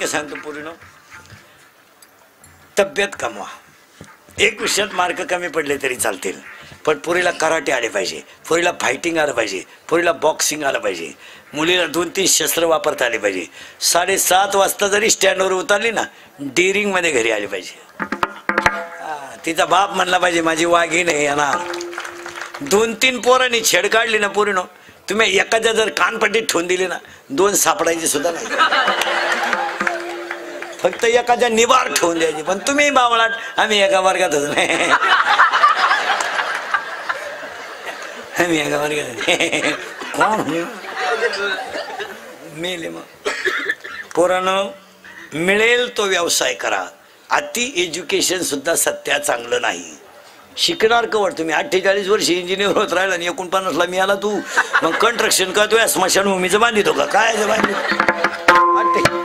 सांगतो पूर्ण, तब्येत कमवा. 1 विषयात मार्क कमी पडले तरी चालतील, पण पोरीला कराटे आले पाहिजे, पोरीला फायटिंग आलं पाहिजे, पोरीला बॉक्सिंग आलं पाहिजे, मुलीला 2-3 शस्त्र वापरता आले पाहिजे. 7:30 वाजता जरी स्टँडवर उतरली ना, डेअरिंग मध्ये घरी आली पाहिजे. तिचा बाप म्हणला पाहिजे माझी वाघीण आहे येणार. 2-3 पोरांनी छेड काढली ना पोरीनो, तुम्ही एखाद्या जर कानपट्टीत ठेवून दिली ना, 2 सापडायचे सुद्धा नाही. फक्त एखाद्या निवार ठेवून द्यायची. पण तुम्ही बावळाट, आम्ही एका वर्गातच नाही, आम्ही एका वर्गात कोण मेले. मग पोरानं मिळेल तो व्यवसाय करा. अति एज्युकेशन सुद्धा सध्या चांगलं नाही. शिकणार कवर तुम्ही? 48 वर्ष इंजिनियर होत राहिला आणि 49ला मी आला. तू मग कंस्ट्रक्शन करतोय, स्मशानभूमीचं बांधितो का? काय बांधितो?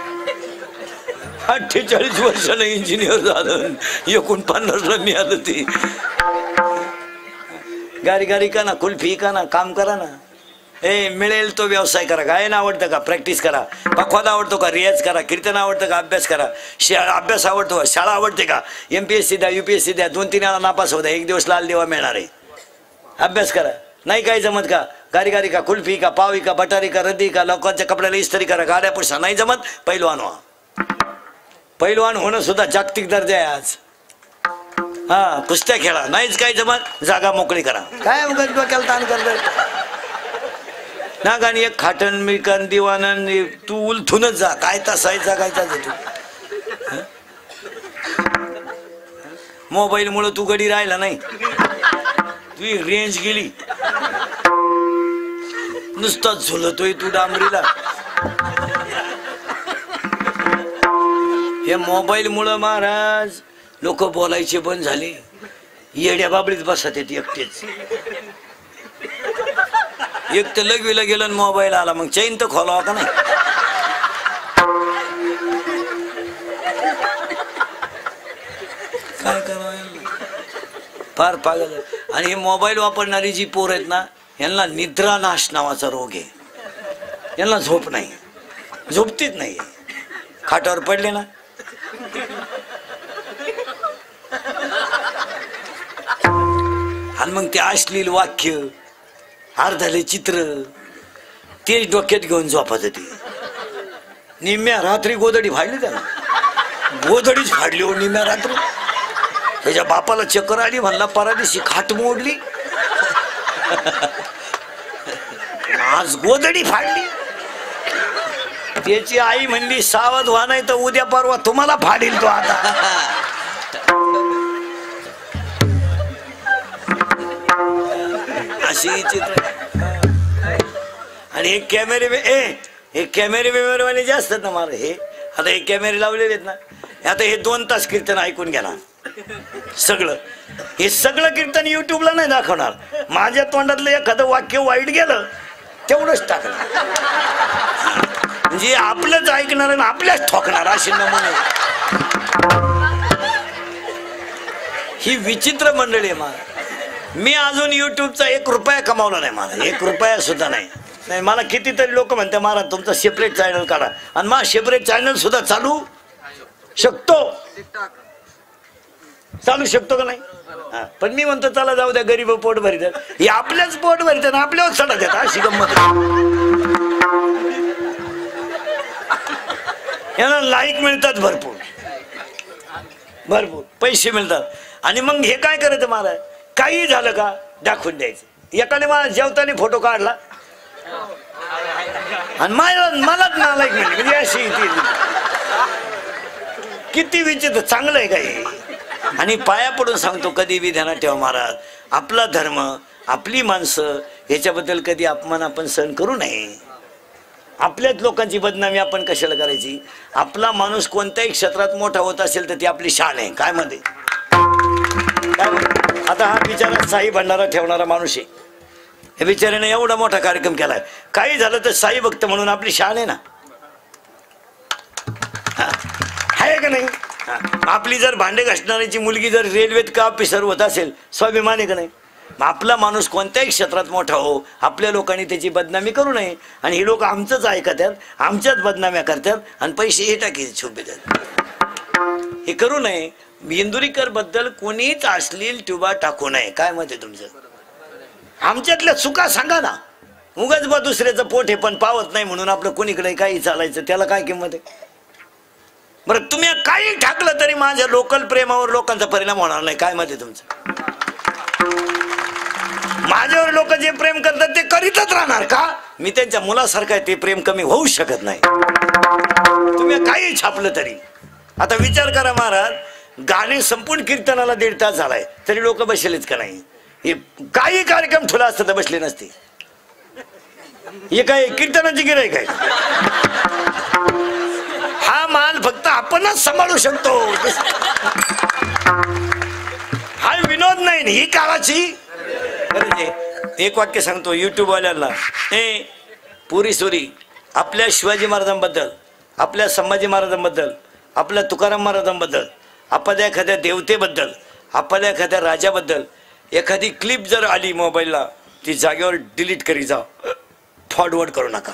48 वर्षाला इंजिनियर झालं, 49ला मी आलो. ती गारी का ना, कुल्फी का ना, काम करा ना. मिळेल तो व्यवसाय करा. गायन आवडतं का? प्रॅक्टिस करा. पखवाद आवडतो का? रियाज करा. कीर्तन आवडतं का? अभ्यास करा. अभ्यास आवडतो का? शाळा आवडते का? MPSC द्या, UPSC द्या, 2-3 वेळा नापास होता, 1 दिवस लाल देवा मिळणार आहे. अभ्यास करा. नाही काय जमत का? गारी का, कुल्फी का, पावी का, बटारी का, रद्दी का, लोकांच्या कपड्याला इस्त्री करा, गाड्या पुसा. नाही जमत, पैलवान व्हा. पैलवान होणं सुद्धा जागतिक दर्जा आहे आज. हा कुस्त्या खेळा, नाहीच काय जमत जागा मोकळी करा. काय उगाच डोक्याला ताण करत ना. गाणी एक खाटण मिकन दिवानन तू उलथूनच जा. काय तसायचा काय तू मोबाईल मुळे तू गडी राहिला नाही, तुझी रेंज गेली, नुसताच झुलतोय तू डांबरीला. हे मोबाईल मुळे महाराज लोक बोलायचे बंद झाले, येड्या बाबळीत बसत येत एकटेच. एक तर लगवीला गेलं आणि मोबाईल आला, मग चैन तर खोलावा का नाही. काय करावं फार पागल. आणि हे मोबाईल वापरणारी जी पोर आहेत ना, यांना निद्रानाश नावाचा रोग आहे. यांना झोप नाही, झोपतीच नाही. खाटावर पडले ना आणि मग ते अश्लील वाक्य अर्धाले चित्र तेच डोक्यात घेऊन झोपत होती. निम्म्या रात्री गोदडी फाडली त्याला, गोदडीच फाडली हो निम्म्या रात्री. त्याच्या बापाला चक्कर आली, म्हणला परादिशी खाट मोडली, आज गोदडी फाडली. त्याची आई म्हणली सावध व्हा, नाही तर उद्या परवा तुम्हाला फाडील तो आता. अशी चित्र. आणि हे कॅमेरे बिमेरेवाले जे असतात ना मला, हे आता हे कॅमेरे लावलेले आहेत ना, आता हे 2 तास कीर्तन ऐकून घ्या. सगळं हे सगळं कीर्तन युट्यूबला नाही दाखवणार. माझ्या तोंडातलं एखादं वाक्य वाईट गेलं तेवढंच टाकलं, म्हणजे आपलंच ऐकणार आणि आपल्याच ठोकणार अशी नमुने. ही विचित्र मंडळी आहे. मी अजून युट्यूबचा 1 रुपया कमावला नाही. मला 1 रुपया सुद्धा नाही. मला कितीतरी लोक म्हणते महाराज तुमचा सेपरेट चॅनल काढा, आणि मला सेपरेट चॅनल सुद्धा चालू शकतो का नाही. पण मी म्हणतो चला जाऊ द्या, गरीब पोट भरितात. हे आपल्याच पोट भरितात, आपल्यावर चढा देतात. अशी गंमत. यांना लाईक मिळतात, भरपूर पैसे मिळतात. आणि मग हे काय करायचं महाराज, काही झालं का दाखवून द्यायचं. एकाने मला जेवताना फोटो काढला आणि मलाच नालायक मिळली, म्हणजे अशी किती विचित्र. चांगलं आहे काय. आणि पाया पडून सांगतो, कधी बी ध्यानात ठेवा महाराज, आपला धर्म आपली माणसं याच्याबद्दल कधी अपमान आपण सहन करू नये. आपल्याच लोकांची बदनामी आपण कशाला करायची. आपला माणूस कोणत्याही क्षेत्रात मोठा होत असेल तर ती आपली शान आहे. काय मध्ये काय. आता हा बिचारा साई भंडारा ठेवणारा माणूस आहे. हे बिचाऱ्याने एवढा मोठा कार्यक्रम केलाय. काही झालं तर साई भक्त म्हणून आपली शान आहे ना, आहे का नाही. आपली जर भांडे घासणाऱ्याची मुलगी जर रेल्वेत का ऑफिसर होत असेल, स्वाभिमान आहे का नाही. आपला माणूस कोणत्याही क्षेत्रात मोठा हो, आपल्या लोकांनी त्याची बदनामी करू नये. आणि हे लोक आमचंच ऐकतात, आमच्याच बदनाम्या करतात आणि पैसे हे टाकी छुपे देतात. हे करू नये. इंदुरीकर बद्दल कोणीच अश्लील ट्युबा टाकू नये. काय मत आहे तुमचं. आमच्यातल्या चुका सांगा ना. उगाच बा दुसऱ्याचं पोट हे पण पावत नाही म्हणून आपलं कोणीकडे काही चालायचं, त्याला काय किंमत आहे. बरं तुम्ही काही टाकलं तरी माझ्या लोकल प्रेमावर लोकांचा परिणाम होणार नाही. काय मत आहे तुमचं. माझ्यावर लोक जे प्रेम करतात ते करीतच राहणार का. मी त्यांच्या मुलासारखा ते प्रेम कमी होऊ शकत नाही. तुम्ही काही छापलं तरी. आता विचार करा महाराज, गाणे संपूर्ण कीर्तनाला 1.5 तास झालाय तरी लोक बसलेच का नाही. हे काही कार्यक्रम ठुला असता तर बसले नसते. हे काय कीर्तनाची गिऱ्हाईक आहे. हा माल फक्त आपणच सांभाळू शकतो. हा विनोद नाही, ही काळाची गरज आहे. एक वाक्य सांगतो युट्यूब वाल्यांना, हे पुरी सुरी आपल्या शिवाजी महाराजांबद्दल, आपल्या संभाजी महाराजांबद्दल, आपल्या तुकाराम महाराजांबद्दल, आपल्या एखाद्या देवतेबद्दल, आपल्या एखाद्या राजाबद्दल एखादी क्लिप जर आली मोबाईलला, ती जागेवर डिलीट करी जा, फॉरवर्ड करू नका.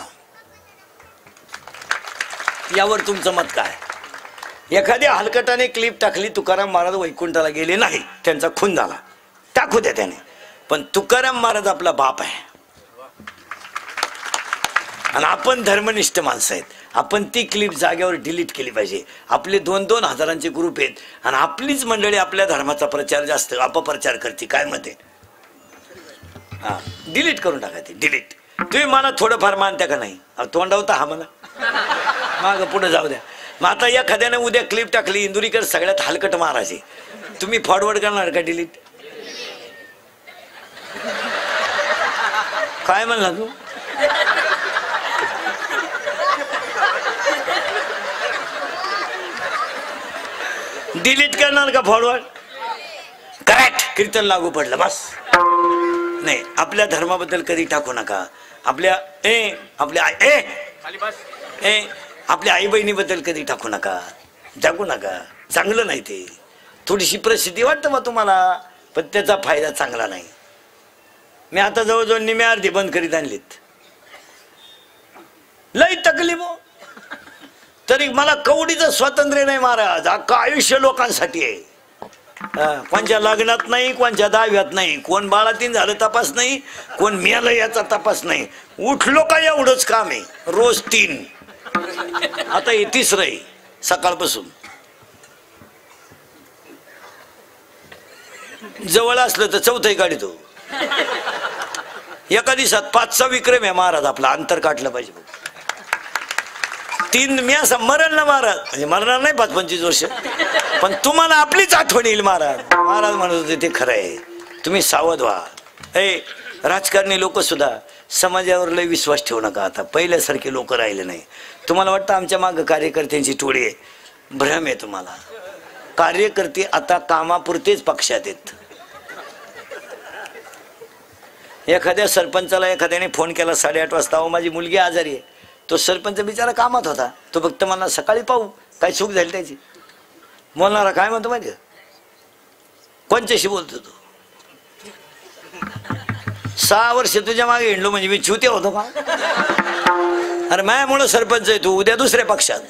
यावर तुमचं मत काय. एखाद्या हलकटाने क्लिप टाकली, तुकाराम महाराज वैकुंठाला गेले नाही, त्यांचा खून झाला, टाकू द्या त्याने, पण तुकाराम महाराज आपला बाप आहे आणि आपण धर्मनिष्ठ माणसं आहेत. आपण ती क्लिप जागेवर डिलीट केली पाहिजे. आपले 2-2 हजारांचे ग्रुप आहेत आणि आपलीच मंडळी आपल्या धर्माचा प्रचार जास्त अपप्रचार करते. काय म्हणते? हा, डिलीट करून टाका ते, डिलीट. तुम्ही मला थोडंफार मानत्या का नाही? तोंडावता हा मला मागं पुढे जाऊ द्या. मग आता एखाद्याने उद्या क्लिप टाकली इंदुरीकर सगळ्यात हलकट महाराजे, तुम्ही फॉरवर्ड करणार का डिलीट? काय म्हणला तू? डिलीट करणार का फॉरवर्ड? करेक्ट. कीर्तन लागू पडलं बस. नाही, आपल्या धर्माबद्दल कधी टाकू नका. आपल्या आपल्या आई बहिणीबद्दल कधी टाकू नका, टाकू नका. चांगलं नाही ते. थोडीशी प्रसिद्धी वाटतं मग तुम्हाला, पण त्याचा फायदा चांगला नाही. मी आता जवळजवळ निम्या अर्धी बंद करीत आणलीत. लई तकलीफ हो. तरी मला कवडीचं स्वातंत्र्य नाही महाराज. अख्खं आयुष्य लोकांसाठी आहे. कोणच्या लग्नात नाही, कोणच्या दहाव्यात नाही, कोण बाळातीन झालं तपास नाही, कोण मेलं याचा तपास नाही. उठलो का एवढंच काम आहे. रोज 3. आता हे 3रं आहे सकाळपासून. जवळ असलं तर 4थंही काढतो. एका दिवसात 5चा विक्रम आहे महाराज आपला. अंतर काढलं पाहिजे. 3 मी असं मरण ना महाराज, म्हणजे मरणार नाही 5-25 वर्ष, पण तुम्हाला आपलीच आठवण येईल महाराज. महाराज म्हणत होते ते खरं आहे. तुम्ही सावध व्हा. राजकारणी लोक सुद्धा समाजावर लय विश्वास ठेवू नका. आता पहिल्यासारखे लोक राहिले नाही. तुम्हाला वाटतं आमच्या मागं कार्यकर्त्यांची टोळी आहे? भ्रम आहे तुम्हाला. कार्यकर्ते आता कामापुरतेच पक्षात आहेत. एखाद्या सरपंचाला एखाद्याने फोन केला 8:30 वाजता, अहो माझी मुलगी आजारी आहे. तो सरपंच बिचारा कामात होता. तो फक्त मला सकाळी पाहू, काय चूक झाली त्याची. बोलणारा काय म्हणतो माहिती? कोणच्याशी बोलतो तू? 6 वर्ष तुझ्या मागे हिंडलो म्हणजे मी चुत्या होतो का? अरे माझ्यामुळं सरपंच आहे तू, उद्या दुसऱ्या पक्षात.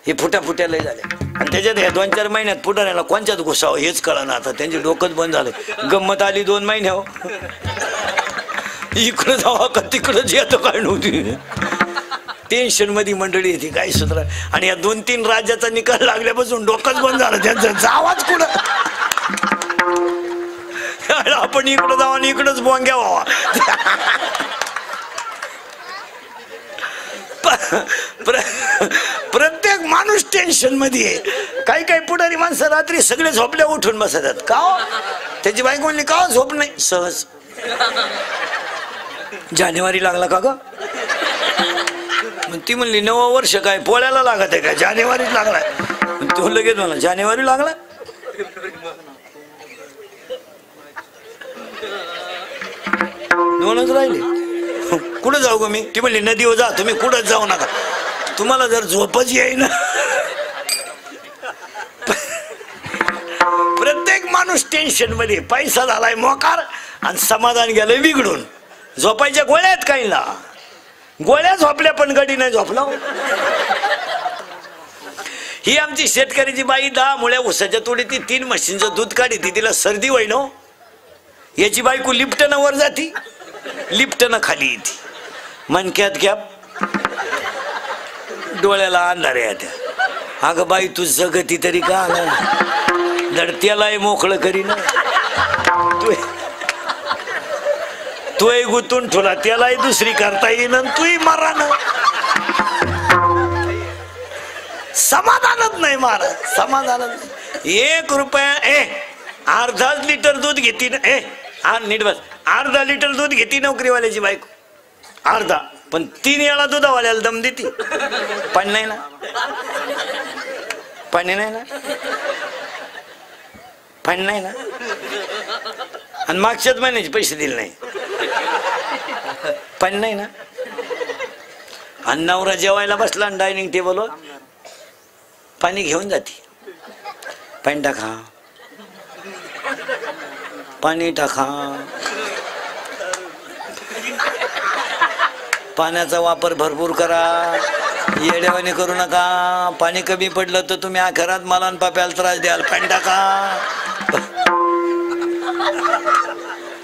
हे फुट्या लय झाले. आणि त्याच्यात ह्या 2-4 महिन्यात फुटाण्याला कोणच्यात घुसावं हेच कळलं ना. आता त्यांचे डोकंच बंद झालं. गंमत आली 2 महिने हो. इकडं जावा का तिकडंच येतो काय नव्हती. टेन्शन मध्ये मंडळी येते काय सुद्धा. आणि या 2-3 राज्याचा निकाल लागल्यापासून डोकंच बंद झालं त्यांचं. जावाच कुठं. आपण इकडं जावा आणि इकडंच बोंग्या व्हावा. प्रत्येक माणूस टेन्शन मध्ये आहे. काही पुढारी माणसं रात्री सगळे झोपल्या उठून बसतात. का? त्याची बायको म्हणली का झोप नाही? सहज जानेवारी लागला का ग? ती म्हणली 9 वर्ष काय पोळ्याला लागत आहे का? जानेवारीत लागलाय. तो लगेच म्हणला जानेवारी लागला. दोनच राहिले. कुठं जाऊ ग मी? ती म्हणली नदीवर जा. तुम्ही कुठंच जाऊ नका. तुम्हाला जर झोपच येईना. प्रत्येक माणूस टेन्शन मध्ये. पैसा झालाय मोकार आणि समाधान गेलंय बिघडून. झोपायच्या गोळ्या आहेत काहीला. गोळ्या झोपल्या पण गडी नाही झोपला. ही आमची शेतकऱ्याची बाई 10 मुळ्या उसाच्या तोडीती 3 म्हशींचं दूध काढी. तिला सर्दी होई नो. याची बायको लिफ्टनं वर जाती, लिफ्टनं खाली येते. मनक्यात घ्या, डोळ्याला अंधार येत्या. अगं बाई तू जगती तरी का आला? दडत्यालाही मोकळं करीन. तोही गुतून ठेवला, त्यालाही दुसरी करता येईन. तूही मारा ना. समाधानच नाही महाराज, समाधानच नाही. 1 रुपया अर्धा लिटर दूध घेती ना. नीट बस. अर्धा लिटर दूध घेती नोकरीवाल्याची बायको. अर्धा. पण 3 वेळा दुधावाल्याला दम देती. पाणी नाही ना, पाणी नाही ना, पाणी नाही ना. आणि मागच्याच महिन्याचे पैसे दिले नाही. पाणी नाही ना. आणि नवरा जेवायला बसला डायनिंग टेबलवर, पाणी घेऊन जाते. पाणी टाका, पाणी टाका. पाण्याचा वापर भरपूर करा. येड्यावानी करू नका. पाणी कमी पडलं तर तुम्ही आखरात मला आणि पाप्याला त्रास द्याल. पाणी टाका.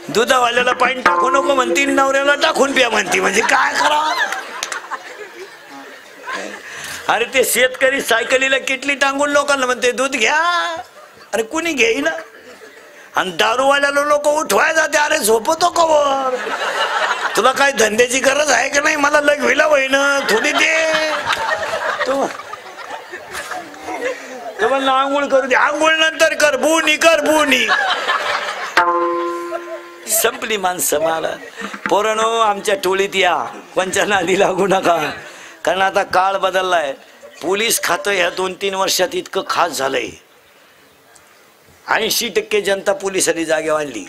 दुधावाल्याला पाणी टाकू नको म्हणती, नवऱ्याला टाकून प्या म्हणती. म्हणजे काय करा. अरे ते शेतकरी सायकलीला किटली टांगून लोकांना म्हणते दूध घ्या, अरे कुणी घेईना. आणि दारूवाल्याला लोक उठवाय जाते, अरे झोपतो कवर, तुला काय धंद्याची गरज आहे का नाही, मला लगविला होईन थोडी दे. तुम्हाला आंघोळ करू दे, आंघोळ नंतर कर, बुनी कर बुनी. संपली माणसं. मला पोरांनो आमच्या टोळीत या, कोणच्या नादी लागू नका, कारण आता काळ बदललाय. पोलीस खातं ह्या 2-3 वर्षात इतकं खास झालंय. 80% जनता पोलिसांनी जागेवर आणली.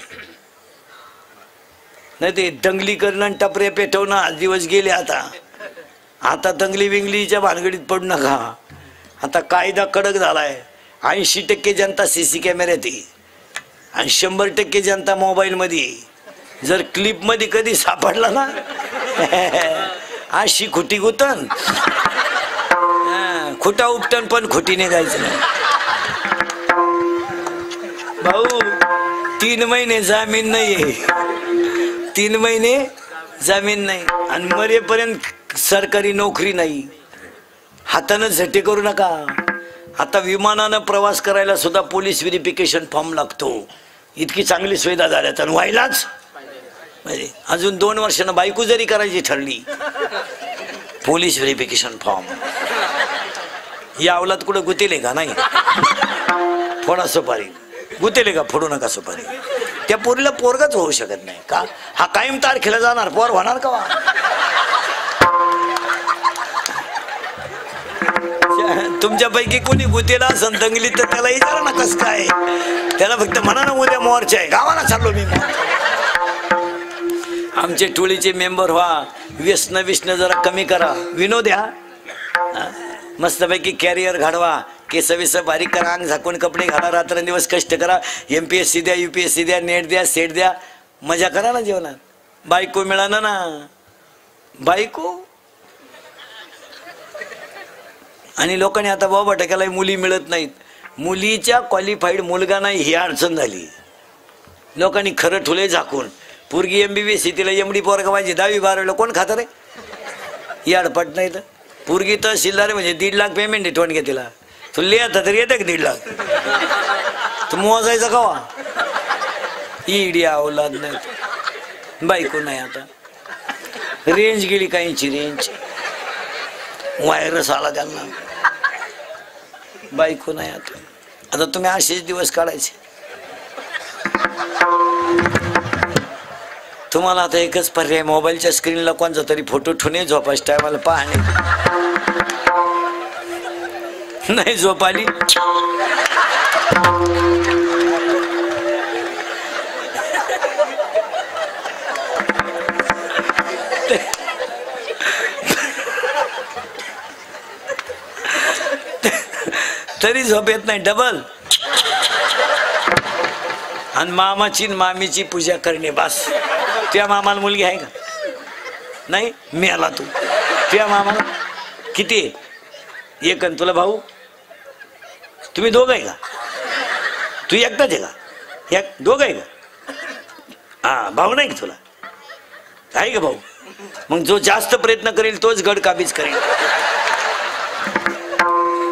नाही ते दंगली करणं आणि टपरे पेटवणं आज दिवस गेले. आता दंगली विंगलीच्या भानगडीत पडू नका. आता कायदा कडक झालाय. 80% जनता CC कॅमेऱ्यात आहे आणि 100% जनता मोबाईल मध्ये. जर क्लिप मध्ये कधी सापडला ना अशी खुटी गुतन, खुटा उपटन पण खुटी निघायचं नाही. भाऊ 3 महिने जामीन नाहीये, 3 महिने जामीन नाही आणि मरेपर्यंत सरकारी नोकरी नाही. हातानं झटे करू नका. आता विमानानं प्रवास करायला सुद्धा पोलीस व्हेरिफिकेशन फॉर्म लागतो. इतकी चांगली सुविधा झाल्यात आणि व्हायलाच म्हणजे अजून 2 वर्षानं बायको जरी करायची ठरली, पोलीस व्हेरिफिकेशन फॉर्म. या अवलात कुठं गुतेले का नाही, फोडा सुपारी. गुतेले का, फोडू नका सुपारी. त्या पोरीला पोरगाच होऊ शकत नाही का, हा कायम तारखेला जाणार, पोर होणार का. तुमच्यापैकी कोणी गुतेला असन दंगलीत तर त्याला विचारा ना कस काय. त्याला फक्त म्हणा ना उद्या मोर्चा आहे, गावाला चाललो मी. आमचे टोळीचे मेंबर व्हा, व्यसन जरा कमी करा, विनोद द्या, मस्तपैकी कॅरियर घडवा, केस विस बारीक करा, अंग झाकून कपडे घाला, रात्रंदिवस कष्ट करा, MPSC द्या, UPSC द्या, नेट द्या, सेट द्या, मजा करा ना जीवनात. बायको मिळाना ना, बायको. आणि लोकांनी आता बाबा टक्याला मुली मिळत नाहीत, मुलीच्या क्वालिफाईड मुलगा नाही ही अडचण झाली. लोकांनी खरं ठुले झाकून. पोरगी MBBS तिला MD पोरगा पाहिजे, 10वी-12वीला कोण खातं रे, ही अडपट नाही. तर पोरगी तहसीलदार म्हणजे 1.5 लाख पेमेंट आहे टोन घे तिला. तू लिहाता तरी येतं का 1.5 लाख, तू मोजायचा कवा. इडिया औलाद नाही, बायको नाही. आता रेंज गेली काहींची, रेंज व्हायरस आला त्यांना, बायको नाही. आता तुम्ही असेच दिवस काढायचे. तुम्हाला आता एकच पर्याय, मोबाईलच्या स्क्रीनला कोणता तरी फोटो ठेवणे, झोपायच्या टायमाला पाहणे. नाही झोप आली तरी झोप येत नाही, डबल. आणि मामाची मामीची पूजा करणे बस. तुझ्या मामाला मुलगी आहे का नाही, मी आला तू. तुझ्या मामाला किती एक, आणि तुला भाऊ, तुम्ही दोघं आहे का, तू एकटाच आहे का, एक दोघं आहे का. हा भाऊ नाही का तुला, आहे का भाऊ. मग जो जास्त प्रयत्न करेल तोच गड काबीज करेल.